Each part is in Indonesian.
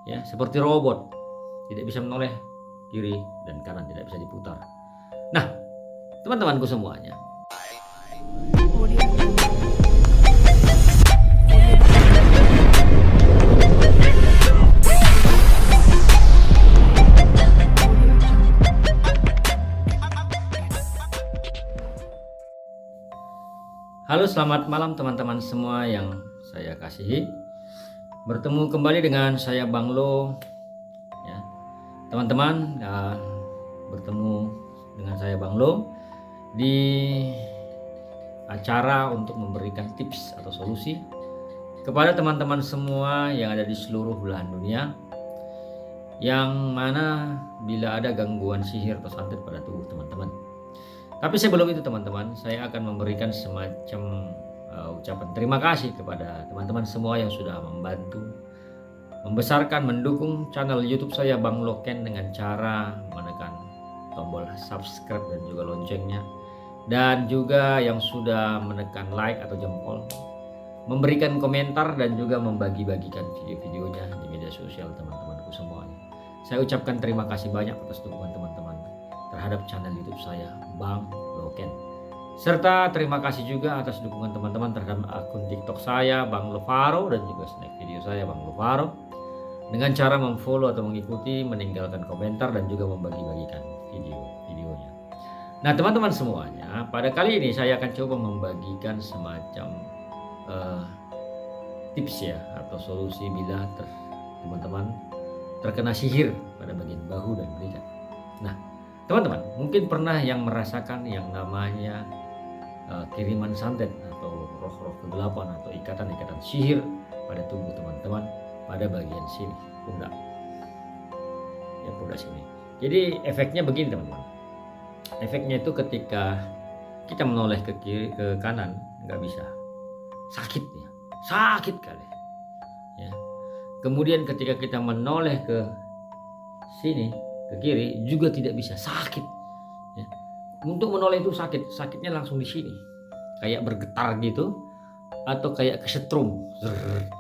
ya seperti robot, tidak bisa menoleh kiri dan kanan, tidak bisa diputar. Nah, teman-temanku semuanya, halo, selamat malam teman-teman semua yang saya kasihi. Bertemu kembali dengan saya Bang Lo, ya teman-teman. Bertemu dengan saya Bang Lo di acara untuk memberikan tips atau solusi kepada teman-teman semua yang ada di seluruh belahan dunia, yang mana bila ada gangguan sihir atau santet pada tubuh teman-teman. Tapi sebelum itu teman-teman, saya akan memberikan semacam ucapan terima kasih kepada teman-teman semua yang sudah membantu, membesarkan, mendukung channel YouTube saya Bang Loken dengan cara menekan tombol subscribe dan juga loncengnya, dan juga yang sudah menekan like atau jempol, memberikan komentar dan juga membagi-bagikan video-videonya di media sosial teman-temanku semuanya. Saya ucapkan terima kasih banyak atas dukungan teman-teman terhadap channel YouTube saya Bang Loken. Serta terima kasih juga atas dukungan teman-teman terhadap akun TikTok saya Bang Lovaro dan juga snack video saya Bang Lovaro, dengan cara memfollow atau mengikuti, meninggalkan komentar dan juga membagi-bagikan video-videonya. Nah teman-teman semuanya, pada kali ini saya akan coba membagikan semacam tips ya atau solusi bila teman-teman terkena sihir pada bagian bahu dan belikat. Nah teman-teman mungkin pernah yang merasakan yang namanya kiriman santet atau roh-roh kegelapan atau ikatan-ikatan sihir pada tubuh teman-teman pada bagian sini, pundak. Ya, pundak sini. Jadi efeknya begini teman-teman. Efeknya itu ketika kita menoleh ke kiri, ke kanan nggak bisa. Sakit ya. Sakit kali. Ya. Kemudian ketika kita menoleh ke sini, ke kiri juga tidak bisa, sakit. Ya. Untuk menoleh itu sakit, sakitnya langsung di sini, kayak bergetar gitu, atau kayak kesetrum,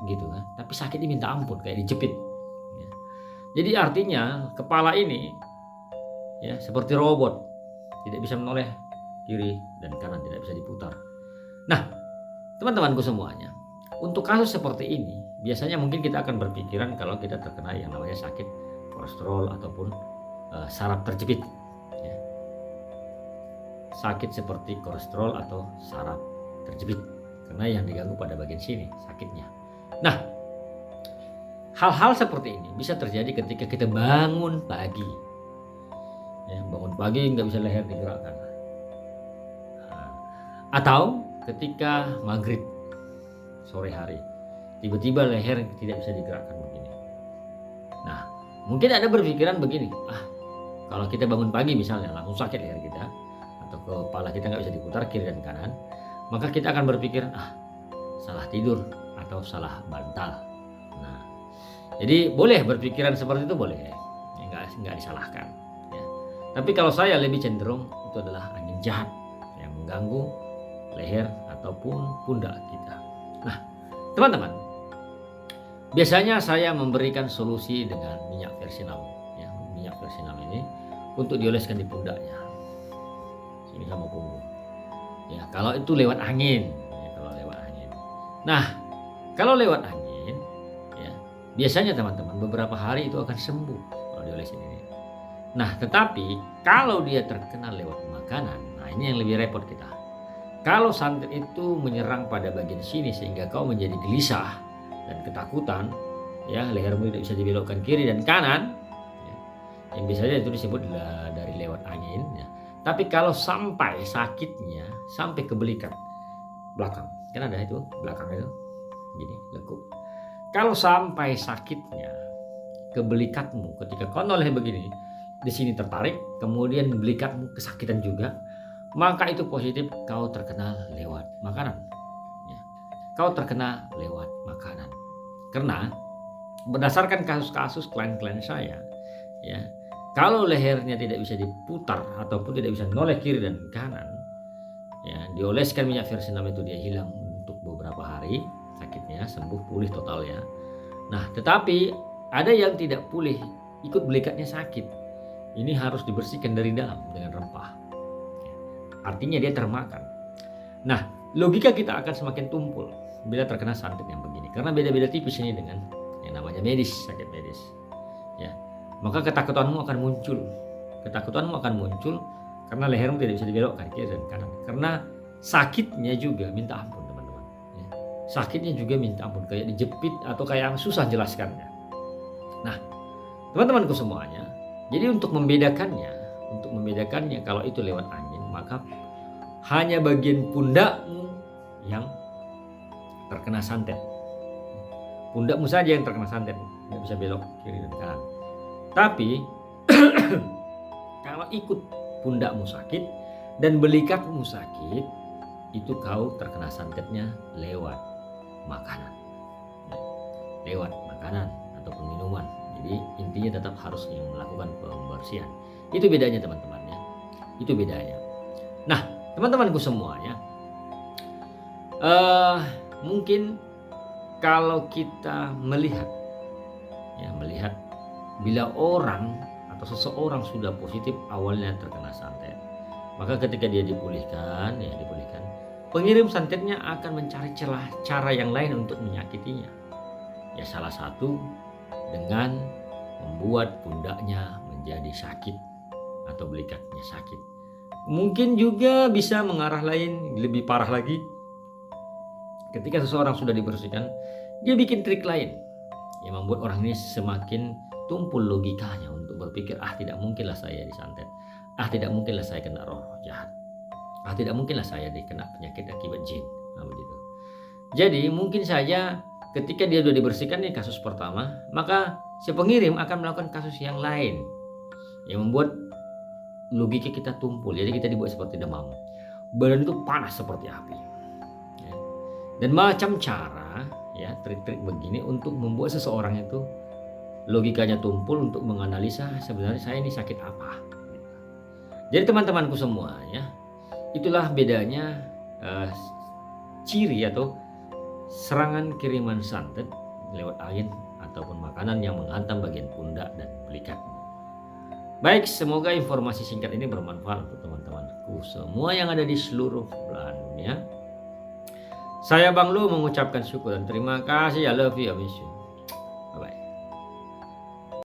gitu kan. Tapi sakitnya minta ampun, kayak dijepit. Ya. Jadi artinya kepala ini, ya seperti robot, tidak bisa menoleh kiri dan kanan, tidak bisa diputar. Nah, teman-temanku semuanya, untuk kasus seperti ini, biasanya mungkin kita akan berpikiran kalau kita terkena yang namanya sakit kolesterol ataupun saraf terjepit. Ya. Sakit seperti kolesterol atau saraf terjepit karena yang diganggu pada bagian sini sakitnya. Nah, hal-hal seperti ini bisa terjadi ketika kita bangun pagi. Ya, bangun pagi nggak bisa leher digerakkan. Nah, atau ketika maghrib sore hari tiba-tiba leher tidak bisa digerakkan begini. Nah, mungkin ada berpikiran begini, kalau kita bangun pagi misalnya langsung sakit leher kita atau kepala kita nggak bisa diputar kiri dan kanan, maka kita akan berpikir salah tidur atau salah bantal. Nah, jadi boleh berpikiran seperti itu, boleh, nggak disalahkan. Ya. Tapi kalau saya lebih cenderung itu adalah angin jahat yang mengganggu leher ataupun pundak kita. Nah, teman-teman, biasanya saya memberikan solusi dengan minyak versinam. Ya, minyak versinam ini untuk dioleskan di pundaknya, sini sama punggung. Ya, kalau itu lewat angin, ya, kalau lewat angin. Nah, kalau lewat angin, ya biasanya teman-teman beberapa hari itu akan sembuh kalau diolesin ini. Nah, tetapi kalau dia terkena lewat makanan, nah ini yang lebih repot kita. Kalau santet itu menyerang pada bagian sini sehingga kau menjadi gelisah dan ketakutan, ya lehermu tidak bisa dibelokkan kiri dan kanan, ya, yang biasanya itu disebut dari lewat angin. Ya. Tapi kalau sampai sakitnya sampai ke belikat belakang, kan ada itu belakang itu, gini lekuk. Kalau sampai sakitnya ke belikatmu ketika kau noleh begini, di sini tertarik, kemudian belikatmu kesakitan juga, maka itu positif kau terkena lewat makanan. Ya. Kau terkena lewat makanan. Karena berdasarkan kasus-kasus klien-klien saya, ya, kalau lehernya tidak bisa diputar ataupun tidak bisa noleh kiri dan kanan, ya, dioleskan minyak versinam itu dia hilang untuk beberapa hari sakitnya, sembuh pulih total ya. Nah, tetapi Ada yang tidak boleh ikut belikatnya sakit. Ini harus dibersihkan dari dalam dengan rempah. Artinya dia termakan. Nah, logika kita akan semakin tumpul bila terkena santet yang begini. Karena beda-beda tipis ini dengan yang namanya medis, sakit medis. Ya, maka ketakutanmu akan muncul. Ketakutanmu akan muncul karena lehermu tidak bisa dibelokkan kiri dan kanan. Karena sakitnya juga minta ampun, teman-teman. Ya, sakitnya juga minta ampun, kayak dijepit atau kayak susah jelaskannya. Nah, teman-temanku semuanya, jadi untuk membedakannya kalau itu lewat angin, maka hanya bagian pundakmu yang terkena santet. Pundakmu saja yang terkena santet, nggak bisa belok kiri dan kanan. Tapi kalau ikut pundakmu sakit dan belikatmu sakit, itu kau terkena santetnya lewat makanan. Lewat makanan ataupun minuman. Jadi intinya tetap harus melakukan pembersihan. Itu bedanya, teman-teman ya. Itu bedanya. Nah, teman-temanku semuanya, mungkin kalau kita melihat bila orang atau seseorang sudah positif awalnya terkena santet, maka ketika dia dipulihkan, pengirim santetnya akan mencari celah cara yang lain untuk menyakitinya. Ya, salah satu dengan membuat pundaknya menjadi sakit atau belikatnya sakit. Mungkin juga bisa mengarah lain, lebih parah lagi. Ketika seseorang sudah dibersihkan, dia bikin trik lain yang membuat orang ini semakin tumpul logikanya untuk berpikir, tidak mungkinlah saya disantet, tidak mungkinlah saya kena roh jahat, tidak mungkinlah saya dikena penyakit akibat jin. Nah, begitu. Jadi mungkin saja ketika dia sudah dibersihkan nih kasus pertama, maka si pengirim akan melakukan kasus yang lain yang membuat logika kita tumpul. Jadi kita dibuat seperti demam, badan itu panas seperti api, ya. Dan macam cara ya, trik-trik begini untuk membuat seseorang itu logikanya tumpul untuk menganalisa sebenarnya saya ini sakit apa. Jadi teman-temanku semua ya, itulah bedanya ciri atau serangan kiriman santet lewat angin ataupun makanan yang menghantam bagian pundak dan belikat. Baik, semoga informasi singkat ini bermanfaat untuk teman-temanku semua yang ada di seluruh belahan dunia. Saya Bang Lu mengucapkan syukur dan terima kasih. I love you, I miss you.